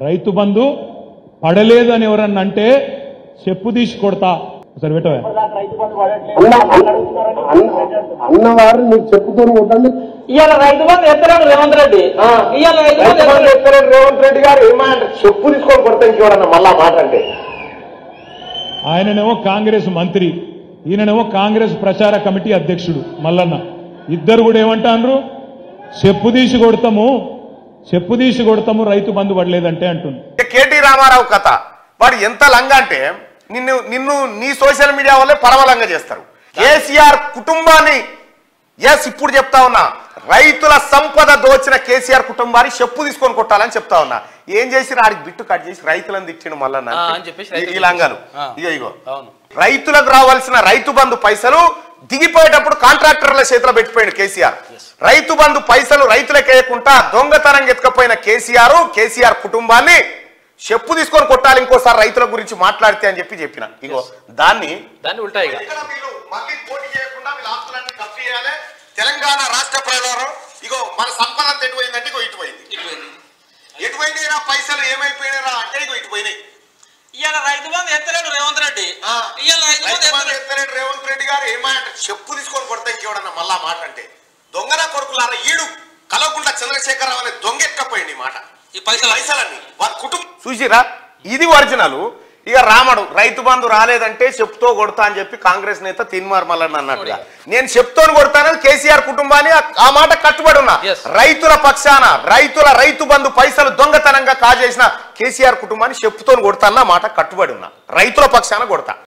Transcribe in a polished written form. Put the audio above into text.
రైతు బంధు పడలేదని ఎవరన్నా అంటే చెప్పు తీసి కొడతా. సరే పెట్టవా అన్నవారు నీకు చెప్పుతూనే ఉంటుంది. ఇవాళ రైతు బంధు ఎత్తలేడు రేవంత్ రెడ్డి. ఇవాళ రైతు బంధు ఎత్తలేడు రేవంత్ రెడ్డి గారు ఏమంటారు? చెప్పు తీసుకొని కొడతాయి చూడన్న మళ్ళా మాట అంటే. ఆయననేమో కాంగ్రెస్ మంత్రి, ఈయననేమో కాంగ్రెస్ ప్రచార కమిటీ అధ్యక్షుడు మల్లన్న. ఇద్దరు కూడా ఏమంటారు? చెప్పు తీసి కొడతాము రైతు బంధు పడలేదంటే అంటుంది. కేటీ రామారావు కథ వాడు ఎంత లంగా అంటే నిన్ను నీ సోషల్ మీడియా వల్లే పరమలంగా చేస్తారు. కేసీఆర్ కుటుంబాన్ని ఇప్పుడు చెప్తా ఉన్నా, రైతుల సంపద దోచిన కేసీఆర్ కుటుంబాన్ని చెప్పు తీసుకొని కొట్టాలని చెప్తా ఉన్నా. ఏం చేసి ఆడికి బిట్టు కట్ చేసి రైతులను తిట్టిండు మళ్ళా ఈ లంగాలు. ఇగో రైతులకు రావాల్సిన రైతు బంధు పైసలు దిగిపోయేటప్పుడు కాంట్రాక్టర్ల చేతిలో పెట్టిపోయాడు కేసీఆర్. రైతు బంధు పైసలు రైతులకేయకుండా దొంగతనం ఎత్తుకపోయిన కేసీఆర్ కుటుంబాన్ని చెప్పు తీసుకొని కొట్టాలి ఇంకోసారి రైతుల గురించి మాట్లాడితే అని చెప్పిన. ఇగో దాన్ని తెలంగాణ రాష్ట్ర ప్రజలు ఇగో మన సంపద ఎటుపోయిందంటే ఇగో ఎటుపోయింది పైసలు ఏమైపోయినా అంటే ఇగో ఇటుపోయినాయి. ఇవాళ రైతు బంధు ఎత్తలేడు రేవంత్ రెడ్డి. ఎత్తలేడు రేవంత్ రెడ్డి గారు ఏమంటే చెప్పు తీసుకొని కొడతాయి చూడన్న మళ్ళా మాట అంటే. దొంగన కొడుకులారా ఈడు కలవకుండా చంద్రశేఖరరావు అనే దొంగ ఎక్కపోయింది మాట. ఈ పైసలన్నీ వారి కుటుంబం చూసిరా. ఇది ఒరిజినల్. ఇక రామడు రైతు బంధు రాలేదంటే చెప్తో కొడతా అని చెప్పి కాంగ్రెస్ నేత తిన్మార్ మల్లన్న అన్నట్టుగా నేను చెప్తోని కొడతానని కేసీఆర్ కుటుంబాన్ని ఆ మాట కట్టుబడి ఉన్నా. రైతుల పక్షాన రైతు బంధు పైసలు దొంగతనంగా కాజేసిన కేసీఆర్ కుటుంబాన్ని చెప్తోని కొడతానన్న మాట కట్టుబడి ఉన్నా. రైతుల పక్షాన కొడతా.